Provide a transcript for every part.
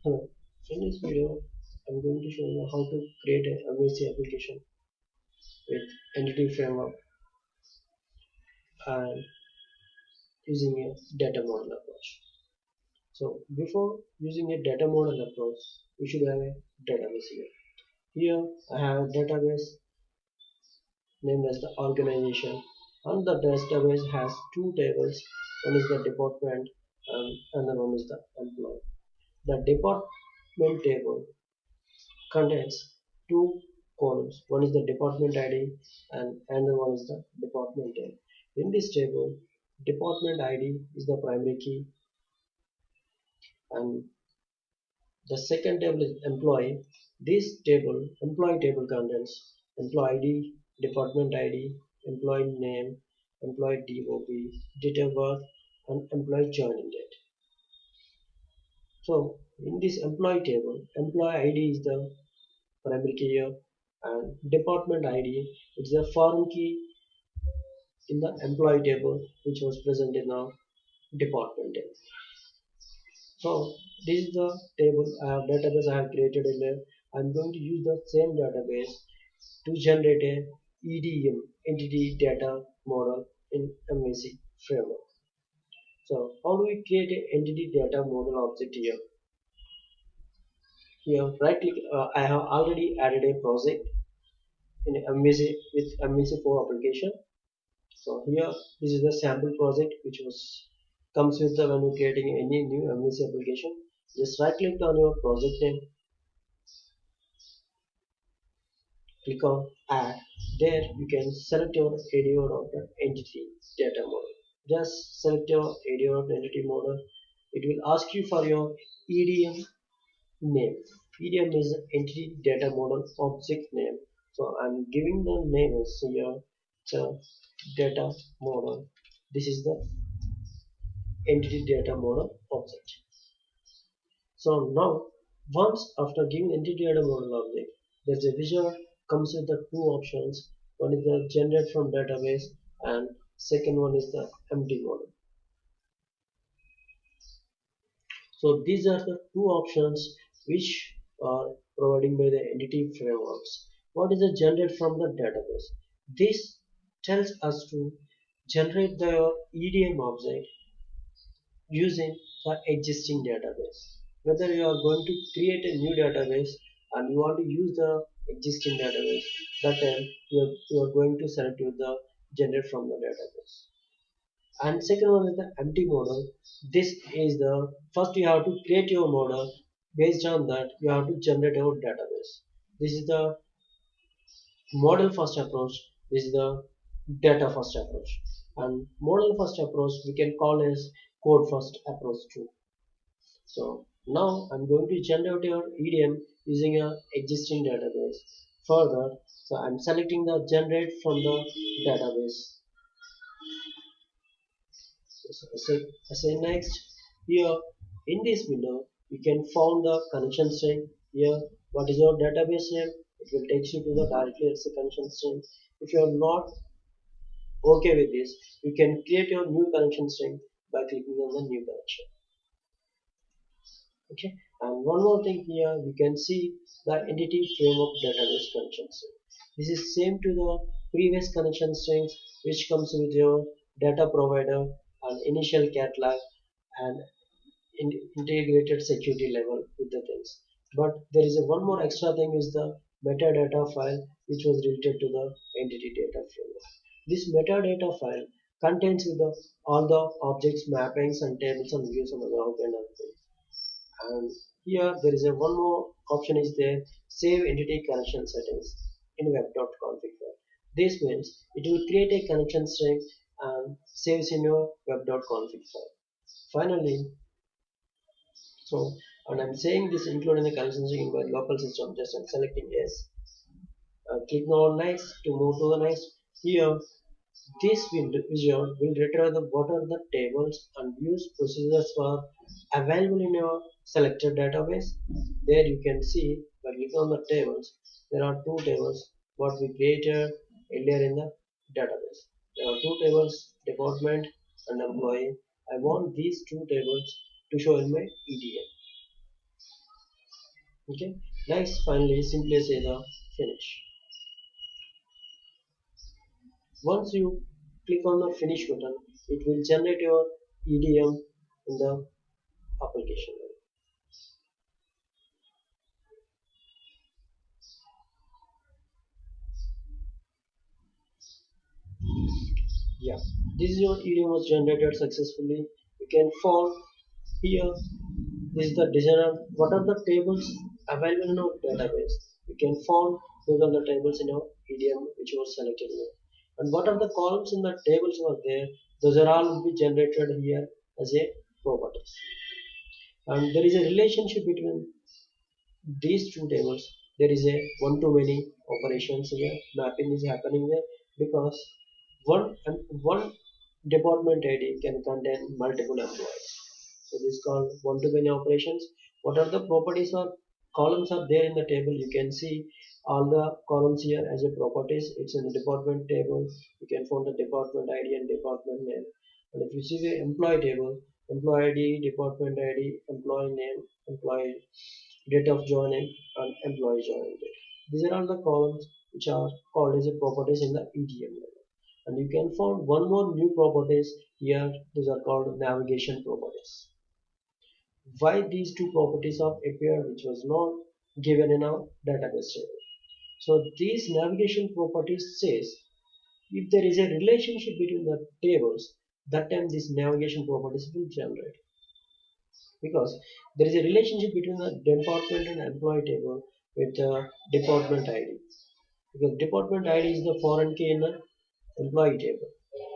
Hello. In this video, I'm going to show you how to create an MVC application with entity framework and using a data model approach. So before using a data model approach, we should have a database here. Here I have a database named as the organization, and the database has two tables. One is the department and another one is the employee. The department table contains two columns. One is the department ID and another one is the department name. In this table, department ID is the primary key and the second table is employee. This table, employee table contains employee ID, department ID, employee name, employee DOB, date of birth and employee joining date. So in this employee table, employee ID is the primary key here and department ID is the foreign key in the employee table which was present in the department table. So this is the table database I have created in there. I'm going to use the same database to generate a EDM entity data model in MVC framework. So how do we create an entity data model object here? Here right click, I have already added a project in MVC with MVC4 application. So here this is the sample project which was comes with the when you're creating any new MVC application. Just right click on your project name, click on add. There you can select your ADO.entity data model. Just select your ADO.entity model. It will ask you for your EDM name. EDM is entity data model object name. So I'm giving the name as here the data model. This is the entity data model object. So now once after giving entity data model object, there's a visual comes with the two options. One is the generate from database and second one is the empty model. So these are the two options which are providing by the entity frameworks. What is the generate from the database? This tells us to generate the EDM object using the existing database. Whether you are going to create a new database and you want to use the existing database, that time you are going to select with the generate from the database. And second one is the empty model. This is the first you have to create your model. Based on that you have to generate your database. This is the model first approach. This is the data first approach, and model first approach we can call as code first approach too. So now I'm going to generate your EDM using a existing database. Further, so I'm selecting the generate from the database. So I say next. Here in this window you can find the connection string. Here what is your database name? It will take you to the directly as a connection string. If you are not okay with this, you can create your new connection string by clicking on the new connection. Okay, and one more thing here we can see the entity framework database connection string. This is same to the previous connection strings which comes with your data provider and initial catalog and integrated security level with the things. But there is a one more extra thing is the metadata file which was related to the entity data framework. This metadata file contains with the all the objects mappings and tables and views and other kind of things. And here there is a one more option is there, save entity connection settings in web.config file. This means it will create a connection string and saves in your web.config file. Finally, so and I'm saying this including the connection string in my local system, just I'm selecting yes. Click on next to move to the next. Here this visual will retrieve the what are the tables and views procedures are available in your selected database. There you can see by clicking on the tables, there are two tables what we created earlier in the database. There are two tables, department and employee. I want these two tables to show in my EDM. Okay, next finally simply say the finish. Once you click on the finish button, it will generate your EDM in the application. Yeah, this is your EDM was generated successfully. You can find here. This is the designer. What are the tables available in our database? You can find those are the tables in our EDM which was selected here. And what are the columns in the tables were there? Those are all will be generated here as a properties. And there is a relationship between these two tables. There is a one-to-many operations here. Mapping is happening here because one department ID can contain multiple employees. So this is called one-to-many operations. What are the properties or columns are there in the table? You can see all the columns here as a properties. It's in the department table. You can find the department ID and department name. And if you see the employee table, employee ID, department ID, employee name, employee date of joining, and employee joining date. These are all the columns which are called as a properties in the EDM level. And you can find one more new properties here. These are called navigation properties. Why these two properties have appeared which was not given in our database table. So these navigation properties says if there is a relationship between the tables, that time this navigation properties will generate because there is a relationship between the department and employee table with the department ID because department ID is the foreign key in the employee table.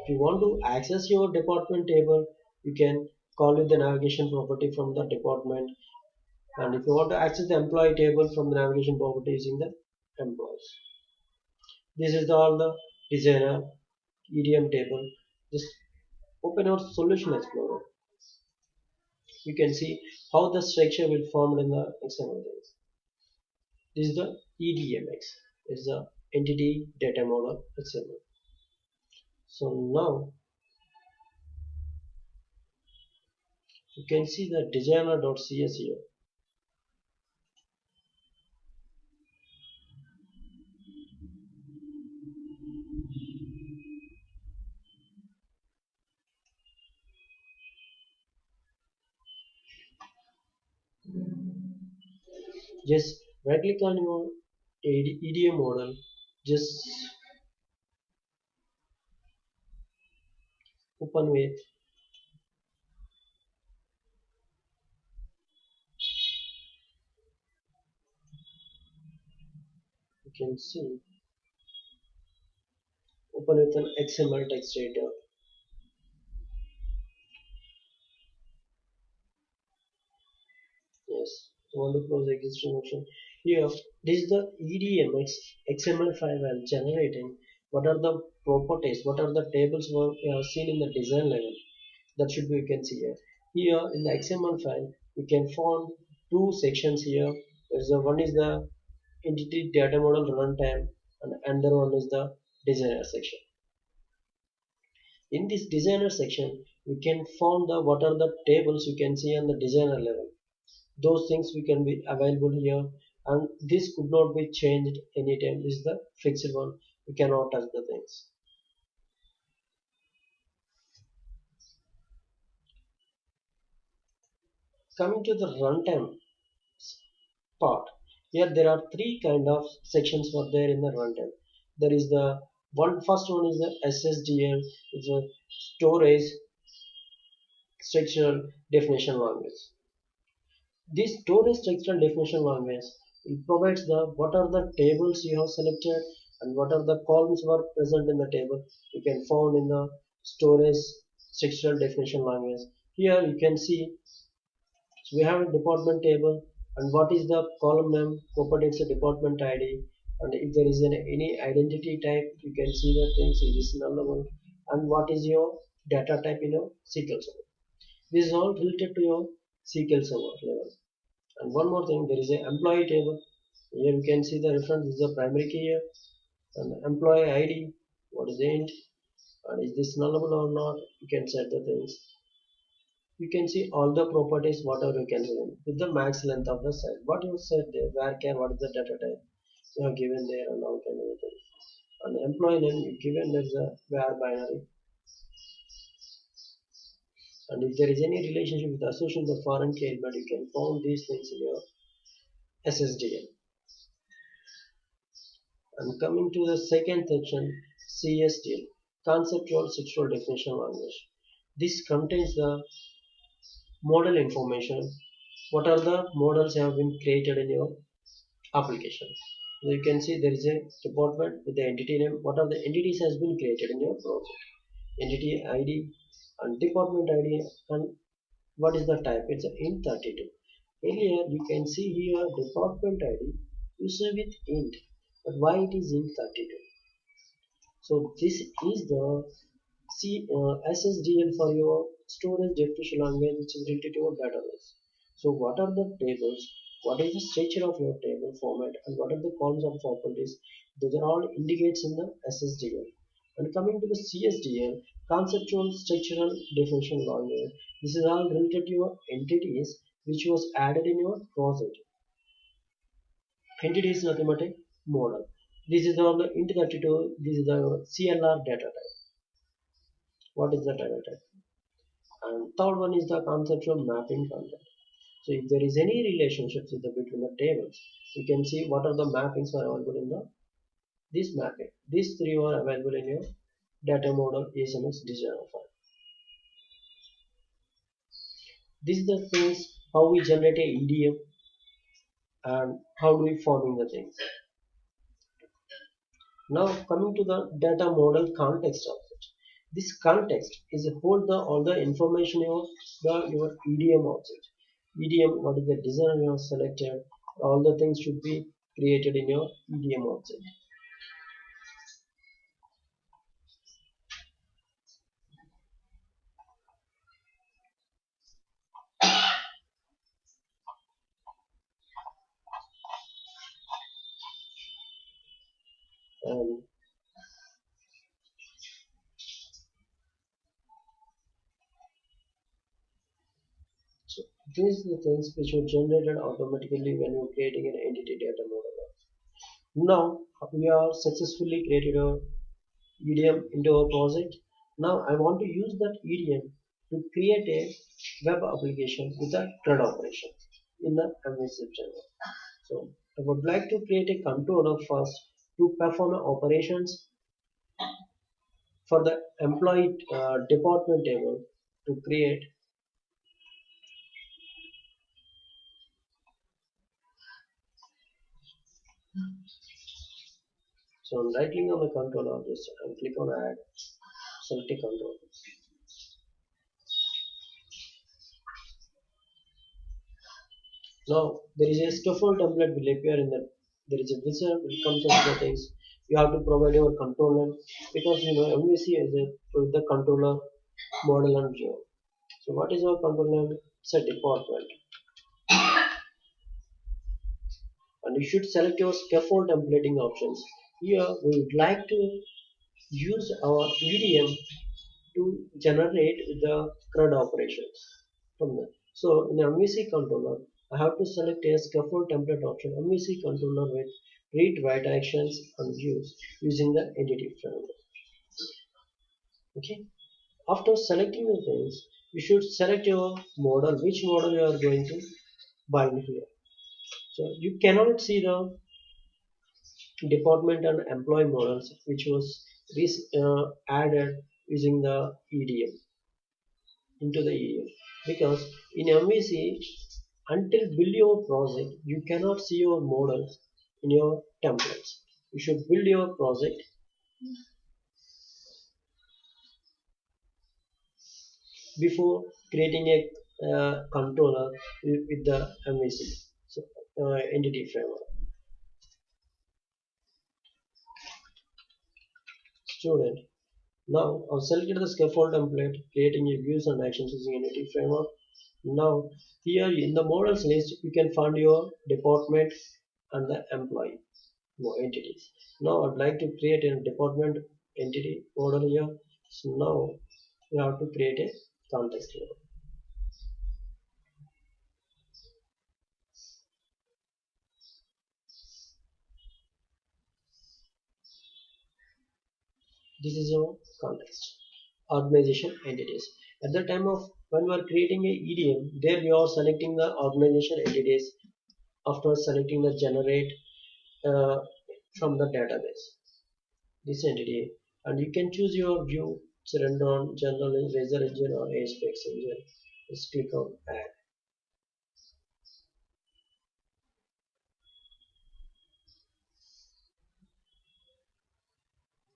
If you want to access your department table, you can call it the navigation property from the department, and if you want to access the employee table from the navigation property using the employees. This is all the designer EDM table. Just open our solution explorer. You can see how the structure will form in the XML things. This is the EDMX. It's the entity data model XML. So now you can see the designer.cs here. Just right click on your EDM model. Just open with. You can see open with an XML text editor. Yes, you want to close the existing option. Here, this is the EDMX XML file I'm generating. What are the properties? What are the tables we have seen in the design level? That should be you can see here. Here in the XML file, you can find two sections here. There's a, one is the entity data model runtime, and another one is the designer section. In this designer section, we can find the what are the tables you can see on the designer level. Those things we can be available here, and this could not be changed anytime. This is the fixed one. We cannot touch the things. Coming to the runtime part, here there are three kind of sections for there in the runtime. There is the one first one is the SSDL, it's a storage structural definition language. This storage structural definition language it provides the what are the tables you have selected and what are the columns were present in the table. You can find in the storage structural definition language. Here you can see so we have a department table and what is the column name property it's a department ID, and if there is any identity type you can see the things it is nullable, and what is your data type in your SQL server. This is all related to your SQL server level. And one more thing, there is an employee table. Here you can see the reference is the primary key here, and the employee ID, what is the int, and is this nullable or not, you can set the things. You can see all the properties whatever you can given with the max length of the cell. What you said there, where can, what is the data type you have given there, and how can everything. And employee name you given there is a where binary, and if there is any relationship with association with the foreign key element, you can found these things in your SSDL. And coming to the second section, CSDL, conceptual structural definition language. This contains the model information. What are the models have been created in your application? So you can see there is a department with the entity name. What are the entities has been created in your project? Entity ID and department ID, and what is the type? It's an int32. Earlier you can see here department ID user with int, but why it is int32? So this is the SSDL for your storage definition language, which is related to your database. So what are the tables? What is the structure of your table format, and what are the columns of properties? Those are all indicates in the SSDL. And coming to the CSDL, conceptual structural definition language. This is all related to your entities which was added in your project. Entity is nothing but a model. This is all the int32. This is the CLR data type. What is the data type? And third one is the conceptual mapping content. So if there is any relationships with between the tables, you can see what are the mappings are available in the this mapping. These three are available in your data model ASMX designer file. These are the things how we generate a EDM and how do we forming the things. Now coming to the data model context of it. This context is hold the all the information of your EDM object. EDM, what is the design you have selected, all the things should be created in your EDM object. And so these are the things which are generated automatically when you're creating an entity data model. Now we are successfully created a EDM into a project. Now I want to use that EDM to create a web application with a CRUD operation in the MVC channel. So I would like to create a controller first to perform operations for the employee department table to create. So I'm right click on the controller, just click on add, select a controller. Now there is a scaffold template will appear in the, there is a wizard which comes up with the things. You have to provide your controller because you know MVC is a with the controller model and job. So what is our controller? It's a department, and you should select your scaffold templating options. Here we would like to use our EDM to generate the CRUD operations from there. So in MVC controller, I have to select a scaffold template option, MVC controller with read write actions and views using the entity framework. Okay. After selecting the things, you should select your model, which model you are going to bind here. So you cannot see the department and employee models which was added using the EDM into the EDM because in MVC until build your project you cannot see your models in your templates. You should build your project before creating a controller with the MVC so, entity framework. Student, now I've selected the scaffold template, creating a views and actions using entity framework. Now here in the models list you can find your department and the employee entities. Now I'd like to create a department entity model here. So now we have to create a context here. This is your context. Organization entities. At the time of when we are creating a EDM, there we are selecting the organization entities after selecting the generate uh, from the database. This entity, and you can choose your view, run on general razor engine or aspx engine. Just click on add.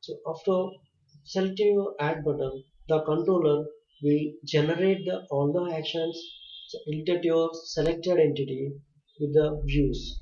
So after selecting your add button, the controller will generate all the actions related to your selected entity with the views.